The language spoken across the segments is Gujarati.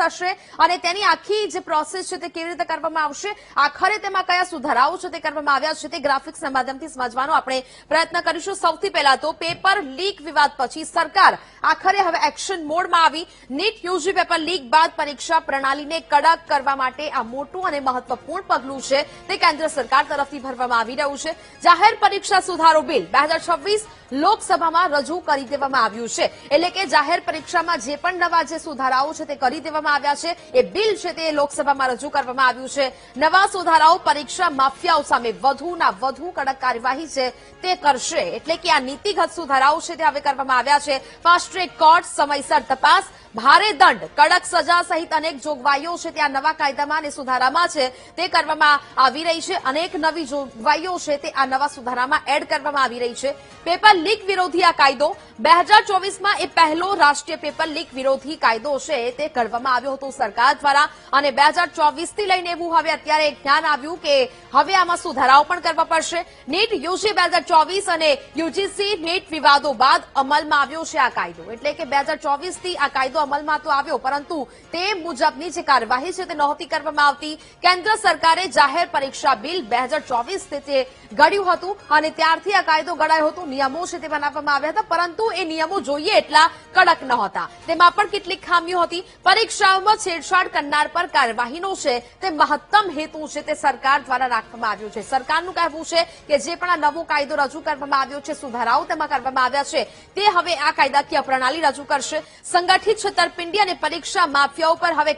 થશે અને તેની આખી જે પ્રોસેસ છે તે કેવી રીતે કરવામાં આવશે, આખરે તેમાં કયા સુધારાઓ છે તે કરવામાં આવ્યા છે તે ગ્રાફિક્સના માધ્યમથી સમજવાનો આપણે પ્રયત્ન કરીશું। સૌથી પહેલા તો પેપર લીક વિવાદ પછી સરકાર આખરે હવે એક્શન મોડમાં આવી। નીટ યુજી પેપર લીક બાદ પરીક્ષા પ્રણાલીને કડક કરવા માટે આ મોટું અને મહત્વપૂર્ણ પગલું છે તે કેન્દ્ર સરકાર તરફથી ભરવામાં આવી રહ્યું છે। જાહેર પરીક્ષા સુધારો બિલ 2026 લોકસભામાં રજૂ કરી દેવામાં આવ્યું છે, એટલે કે જાહેર પરીક્ષામાં જે પણ નવા જે સુધારાઓ છે તે કરી દેવામાં આવ્યા છે એ બિલ છે તે લોકસભામાં રજૂ કરવામાં આવ્યું છે। નવા સુધારાઓ પરીક્ષા માફિયાઓ સામે વધુના વધુ કડક કાર્યવાહી છે તે કરશે, એટલે કે આ નીતિગત સુધારાઓ છે તે હવે કરવામાં આવ્યા છે। ફાસ્ટ ટ્રેક કોર્ટ, સમયસર તપાસ, ભારે દંડ, કડક સજા સહિત અનેક જોગવાઈઓ છે તે આ નવા કાયદામાં અને સુધારામાં છે તે કરવામાં આવી રહી છે। અનેક નવી જોગવાઈઓ છે તે આ નવા સુધારામાં એડ કરવામાં આવી રહી છે। પેપર લીક વિરોધી આ કાયદો 2024માં એ પહેલો રાષ્ટ્રીય પેપર લીક વિરોધી કાયદો છે તે ઘડવામાં આવ્યો હતો સરકાર દ્વારા અને 2024 થી લઈને એવું હવે અત્યારે જ્ઞાન આવ્યું કે હવે આમાં સુધારાઓ પણ કરવા પડશે। નીટ યુજી 2024 અને યુજીસી નીટ વિવાદો બાદ અમલમાં આવ્યો છે આ કાયદો, એટલે કે 2024 થી આ કાયદો અમલમાં તો આવ્યો પરંતુ તે મુજબની જે કાર્યવાહી છે તે નહોતી કરવામાં આવતી। કેન્દ્ર સરકારે જાહેર પરીક્ષા બિલ 2024 તે ઘડ્યું હતું અને ત્યારથી આ કાયદો ઘડાયો હતો। નિયમો છે તે બનાવવામાં આવ્યા હતા પરંતુ એ નિયમો જોઈએ એટલા કડક નહોતા, તેમાં પણ કેટલીક ખામીઓ હતી। પરીક્ષાઓમાં છેડછાડ કરનાર પર કાર્યવાહીનો છે તે મહત્તમ હેતુ છે તે સરકાર દ્વારા રાખવામાં આવ્યો છે। સરકારનું કહેવું છે કે જે પણ આ નવો કાયદો રજૂ કરવામાં આવ્યો છે, સુધારાઓ તેમાં કરવામાં આવ્યા છે તે હવે આ કાયદાકીય પ્રણાલી રજૂ કરશે। સંગઠિત છેતરપિંડી અને પરીક્ષા માફિયાઓ પર હવે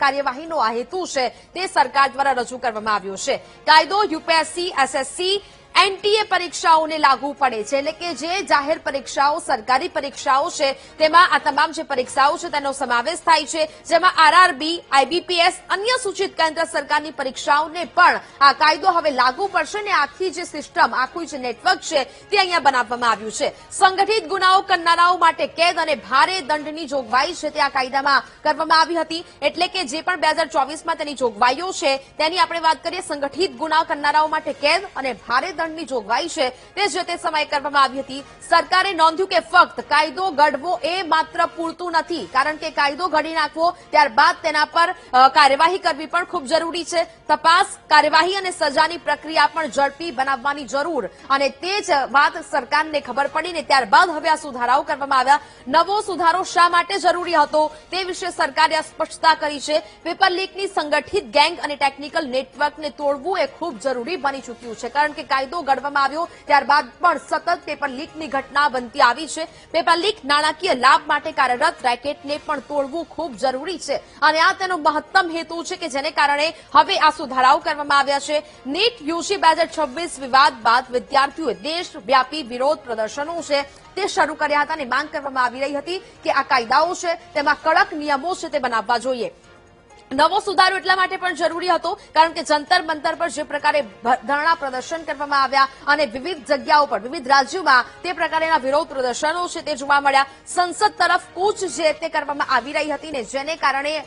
કાર્યવાહીનો આ હેતુ છે તે સરકાર દ્વારા રજૂ કરવામાં આવ્યો છે। કાયદો યુપીએસસી, એસએસસી, એનટીએ પરીક્ષાઓને લાગુ પડે છે, એટલે કે જે જાહેર પરીક્ષાઓ, સરકારી પરીક્ષાઓ છે તેમાં આ તમામ જે પરીક્ષાઓ છે તેનો સમાવેશ થાય છે, જેમાં આરઆરબી, આઈબીપીએસ, અન્ય સૂચિત કેન્દ્ર સરકારની પરીક્ષાઓને પણ આ કાયદો હવે લાગુ પડશે ને આખી જે સિસ્ટમ, આખું જે નેટવર્ક છે તે અહીંયા બનાવવામાં આવ્યું છે। સંગઠિત ગુનાઓ કરનારાઓ માટે કેદ અને ભારે દંડની જોગવાઈ છે તે આ કાયદામાં કરવામાં આવી હતી, એટલે કે જે પણ 2024માં તેની જોગવાઈઓ છે તેની આપણે વાત કરીએ। સંગઠિત ગુના કરનારાઓ માટે કેદ અને ભારે ની જોગવાઈ છે તે જે તે સમયે કરવામાં આવી હતી। સરકારે નોંધ્યું કે ફક્ત કાયદો ઘડવો એ માત્ર પૂરતું નથી, કારણ કે કાયદો ઘડી નાખવો ત્યારબાદ તેના પર કાર્યવાહી કરવી પણ ખૂબ જરૂરી છે। તપાસ, કાર્યવાહી અને સજાની પ્રક્રિયા પણ ઝડપી બનાવવાની જરૂર અને તે જ વાત સરકારને ખબર પડીને ત્યારબાદ હવે આ સુધારાઓ કરવામાં આવ્યા। નવો સુધારો શા માટે જરૂરી હતો તે વિશે સરકારે સ્પષ્ટતા કરી છે। પેપર લીકની સંગઠિત ગેંગ અને ટેકનિકલ નેટવર્કને તોડવું એ ખૂબ જરૂરી બની ચૂક્યું છે, કારણ કે કાયદો ઘડવામાં આવ્યો ત્યારબાદ પણ સતત પેપર લીકની ઘટના બનતી આવી છે। પેપર લીક નાણાકીય લાભ માટે કાર્યરત રેકેટને પણ તોડવું ખૂબ જરૂરી છે અને આ તેનો મહત્તમ હેતુ છે કે જેને કારણે હવે આ સુધારાઓ કરવામાં આવ્યા છે। નીટ યુજી 2026 વિવાદ બાદ વિદ્યાર્થીઓએ દેશવ્યાપી વિરોધ પ્રદર્શનો છે તે શરૂ કર્યા હતા અને માંગ કરવામાં આવી રહી હતી કે આ કાયદાઓ છે તેમાં કડક નિયમો છે તે બનાવવા જોઈએ। નવો સુધારો એટલા માટે પણ જરૂરી હતો કારણ કે જંતર મંતર પર જે પ્રકારે ધરણા પ્રદર્શન કરવામાં આવ્યા અને વિવિધ જગ્યાઓ પર, વિવિધ રાજ્યોમાં તે પ્રકારના વિરોધ પ્રદર્શનો છે તે જોવા મળ્યા। સંસદ તરફ કૂચ છે તે કરવામાં આવી રહી હતી ને જેને કારણે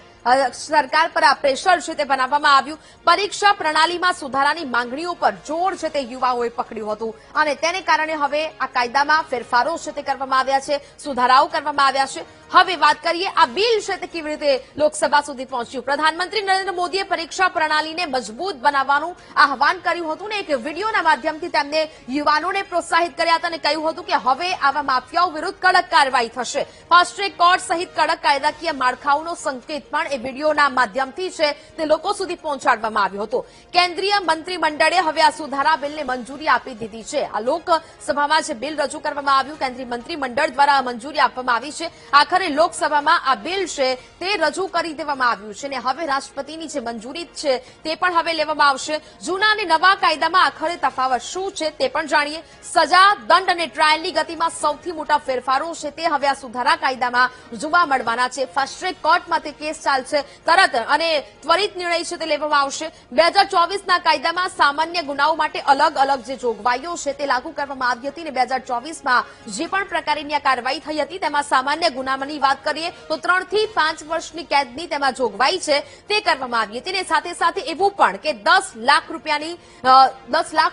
સરકાર પર આ પ્રેશર છે તે બનાવવામાં આવ્યું। પરીક્ષા પ્રણાલીમાં સુધારાની માંગણીઓ પર જોર છે તે યુવાઓએ પકડ્યું હતું અને તેને કારણે હવે આ કાયદામાં ફેરફારો છે તે કરવામાં આવ્યા છે, સુધારાઓ કરવામાં આવ્યા છે। હવે વાત કરીએ આ બિલ છે તે કેવી રીતે લોકસભા સુધી પહોંચ્યું। પ્રધાનમંત્રી નરેન્દ્ર મોદીએ પરીક્ષા પ્રણાલીને મજબૂત બનાવવાનું આહવાન કર્યું હતું ને એક વિડીયોના માધ્યમથી તેમને યુવાનોને પ્રોત્સાહિત કર્યા હતા અને કહ્યું હતું કે હવે આવા માફિયાઓ વિરુદ્ધ કડક કાર્યવાહી થશે। ફાસ્ટ ટ્રેક કોર્ટ સહિત કડક કાયદાકીય માળખાઓનો સંકેત પણ એ વિડીયોના માધ્યમથી છે તે લોકો સુધી પહોંચાડવામાં આવ્યો હતો। કેન્દ્રીય મંત્રીમંડળે હવે આ સુધારા બિલને મંજૂરી આપી દીધી છે। આ લોકસભામાં જે બિલ રજૂ કરવામાં આવ્યું કેન્દ્રીય મંત્રીમંડળ દ્વારા મંજૂરી આપવામાં આવી છે। આખરે લોકસભામાં આ બિલ છે તે રજૂ કરી દેવામાં આવ્યું છે અને હવે રાષ્ટ્રપતિની જે મંજૂરી છે તે પણ હવે લેવામાં આવશે। જૂના અને નવા કાયદામાં આખરે તફાવત શું છે તે પણ જાણીએ। સજા, દંડ અને ટ્રાયલની ગતિમાં સૌથી મોટા ફેરફારો છે તે હવે આ સુધારા કાયદામાં જોવા મળવાના છે। ફાસ્ટ ટ્રેક કોર્ટમાં તે કેસ ચાલશે તરત અને ત્વરિત નિર્ણય છે તે લેવામાં આવશે। 2024ના કાયદામાં સામાન્ય ગુનાઓ માટે અલગ અલગ જે જોગવાઈઓ છે તે લાગુ કરવામાં આવી હતી અને 2024માં જે પણ પ્રકારની આ કાર્યવાહી થઈ હતી તેમાં સામાન્ય ગુનાની વાત કરીએ તો 3 થી 5 વર્ષની કેદની તેમાં જોગવાઈ છે તે કરવામાં આવી હતી અને સાથે સાથે એવું પણ કે 10 લાખ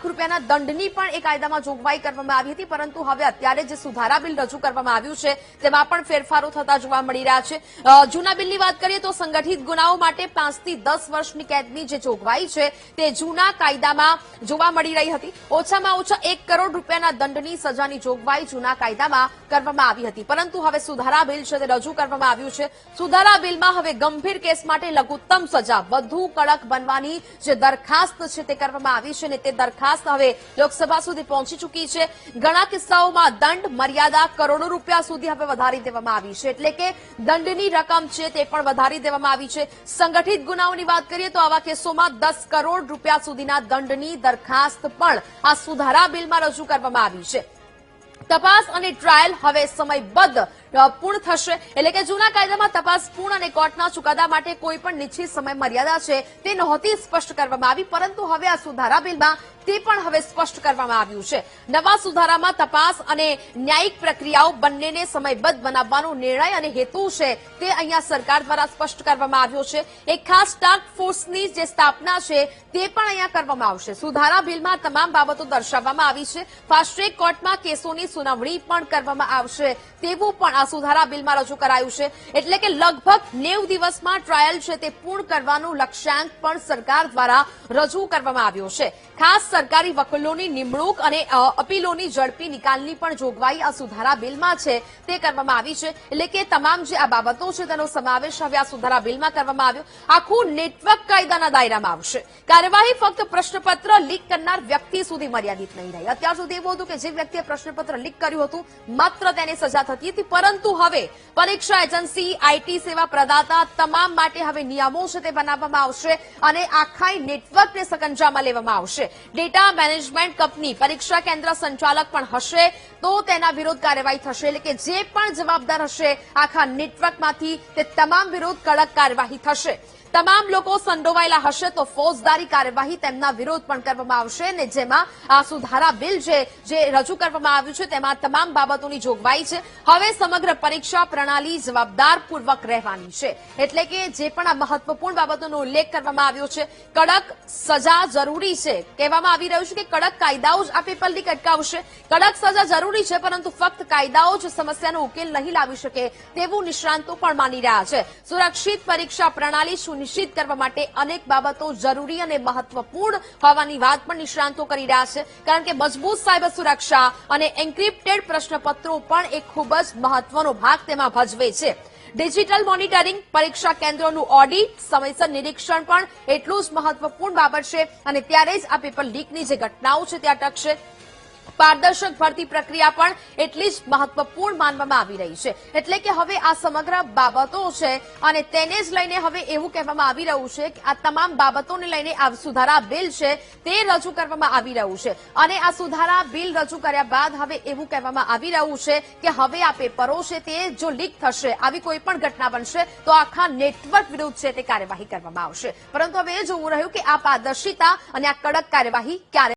રૂપિયાના દંડની પણ એ કાયદામાં જોગવાઈ કરવામાં આવી હતી, પરંતુ હવે અત્યારે જે સુધારા બિલ રજૂ કરવામાં આવ્યું છે તેમાં પણ ફેરફારો થતા જોવા મળી રહ્યા છે। જૂના બિલની વાત કરીએ તો સંગઠિત ગુનાઓ માટે 5 થી 10 વર્ષની કેદની જે જોગવાઈ છે તે જૂના કાયદામાં જોવા મળી રહી હતી. ઓછામાં ઓછા 1 કરોડ રૂપિયાના દંડની સજાની જોગવાઈ જૂના કાયદામાં કરવામાં આવી હતી, પરંતુ હવે સુધારા બિલ છે તે રજૂ કરવામાં આવ્યું છે. સુધારા બિલમાં હવે ગંભીર કેસ માટે લઘુત્તમ સજા વધુ કડક બનવાની જે દરખાસ્ત છે તે કરવામાં આવી છે અને તે દરખાસ્ત હવે લોકસભા સુધી પહોંચી ચૂકી છે. ઘણા કિસ્સાઓમાં દંડ મર્યાદા કરોડો રૂપિયા સુધી હવે વધારી દેવામાં આવી છે, એટલે કે દંડની રકમ છે તે પણ વધારી દેવામાં આવી છે. સંગઠિત ગુનાઓની વાત કરીએ તો આવા કેસોમાં 10 કરોડ રૂપિયા સુધીના દંડની દરખાસ્ત પણ આ સુધારા બિલમાં રજૂ કરવામાં આવી છે. તપાસ અને ટ્રાયલ હવે સમયબદ્ધ પૂર્ણ થશે, એટલે કે જૂના કાયદામાં તપાસ પૂર્ણ અને કોર્ટના ચુકાદા માટે કોઈ પણ નિશ્ચિત સમય મર્યાદા છે તે નહોતી સ્પષ્ટ કરવામાં આવી, પરંતુ હવે આ સુધારા બિલમાં તે પણ હવે સ્પષ્ટ કરવામાં આવ્યું છે. નવા સુધારામાં તપાસ અને ન્યાયિક પ્રક્રિયાઓ બંનેને સમયબદ્ધ બનાવવાનો નિર્ણય અને હેતુ છે તે અહીંયા સરકાર દ્વારા સ્પષ્ટ કરવામાં આવ્યો છે. એક ખાસ ટાસ્ક ફોર્સની જે સ્થાપના છે તે પણ અહીંયા કરવામાં આવશે. સુધારા બિલમાં તમામ બાબતો દર્શાવવામાં આવી છે. ફાસ્ટ ટ્રેક કોર્ટમાં કેસોની સુનાવણી પણ કરવામાં આવશે તેવું પણ આ સુધારા બિલમાં રજૂ કરાયું છે, એટલે કે લગભગ 90 દિવસમાં ટ્રાયલ છે તે પૂર્ણ કરવાનું લક્ષ્યાંક પણ સરકાર દ્વારા રજૂ કરવામાં આવ્યો છે. ખાસ સરકારી વકીલોની નિમણૂક અને અપીલોની ઝડપી નિકાલની પણ જોગવાઈ આ સુધારા બિલમાં છે તે કરવામાં આવી છે, એટલે કે તમામ જે આ બાબતો છે તેનો સમાવેશ હવે આ સુધારા બિલમાં કરવામાં આવ્યો. આખું નેટવર્ક કાયદાના દાયરામાં આવશે. કાર્યવાહી ફક્ત પ્રશ્નપત્ર લીક કરનાર વ્યક્તિ સુધી મર્યાદિત નહીં રહી. અત્યાર સુધી એવું હતું કે જે વ્યક્તિએ પ્રશ્નપત્ર લીક કર્યું હતું માત્ર તેને સજા થતી હતી, પરંતુ હવે પરીક્ષા એજન્સી, આઈટી સેવા પ્રદાતા તમામ માટે હવે નિયમો છે તે બનાવવામાં આવશે અને આખા નેટવર્કને સકંજામાં લેવામાં આવશે. ડેટા મેનેજમેન્ટ કંપની પરીક્ષા કેન્દ્ર સંચાલક પણ હશે તો તેના વિરુદ્ધ કાર્યવાહી થશે, એટલે કે જે પણ જવાબદાર હશે આખા નેટવર્કમાંથી તે તમામ વિરુદ્ધ કડક કાર્યવાહી થશે. તમામ લોકો સંડોવાયેલા હશે તો ફોજદારી કાર્યવાહી તેમના વિરુદ્ધ પણ કરવામાં આવશે, અને જેમાં આ સુધારા બિલ છે જે રજૂ કરવામાં આવ્યું છે તેમાં તમામ બાબતોની જોગવાઈ છે. હવે સમગ્ર પરીક્ષા પ્રણાલી જવાબદારપૂર્વક રહેવાની છે, એટલે કે જે પણ આ મહત્વપૂર્ણ બાબતોનો ઉલ્લેખ કરવામાં આવ્યો છે. કડક સજા જરૂરી છે, કહેવામાં આવી રહ્યું છે કે કડક કાયદાઓ જ આ પેપર લીક અટકાવશે. કડક સજા જરૂરી છે, પરંતુ ફક્ત કાયદાઓ જ સમસ્યાનો ઉકેલ નહીં લાવી શકે તેવું નિષ્ણાંતો પણ માની રહ્યા છે. સુરક્ષિત પરીક્ષા પ્રણાલી સુનિશ્ચિત કરવા માટે અનેક બાબતો જરૂરી અને મહત્વપૂર્ણ હોવાની વાત પણ નિષ્ણાંતો કરી રહ્યા છે, કારણ કે મજબૂત સાયબર સુરક્ષા અને એન્ક્રિપ્ટેડ પ્રશ્નપત્રો પણ એક ખૂબ જ મહત્વનો ભાગ તેમાં ભજવે છે. ડિજિટલ મોનિટરિંગ, પરીક્ષા કેન્દ્રોનું ઓડિટ, સમયસર નિરીક્ષણ પણ એટલું જ મહત્વપૂર્ણ બાબત છે, અને ત્યારે જ આ પેપર લીકની જે ઘટનાઓ છે તે અટકશે. પારદર્શક ભરતી પ્રક્રિયા પણ એટલી જ મહત્વપૂર્ણ માનવામાં આવી રહી છે, એટલે કે હવે આ સમગ્ર બાબતો છે અને તેને જ લઈને હવે એવું કહેવામાં આવી રહ્યું છે કે આ તમામ બાબતોને લઈને આ સુધારા બિલ છે તે રજૂ કરવામાં આવી રહ્યું છે, અને આ સુધારા બિલ રજૂ કર્યા બાદ હવે એવું કહેવામાં આવી રહ્યું છે કે હવે આ પેપરો છે તે જો લીક થશે, આવી કોઈ પણ ઘટના બનશે તો આખા નેટવર્ક વિરુદ્ધ છે તે કાર્યવાહી કરવામાં આવશે. પરંતુ હવે એ જોવું રહ્યું કે આ પારદર્શિતા અને આ કડક કાર્યવાહી ક્યારે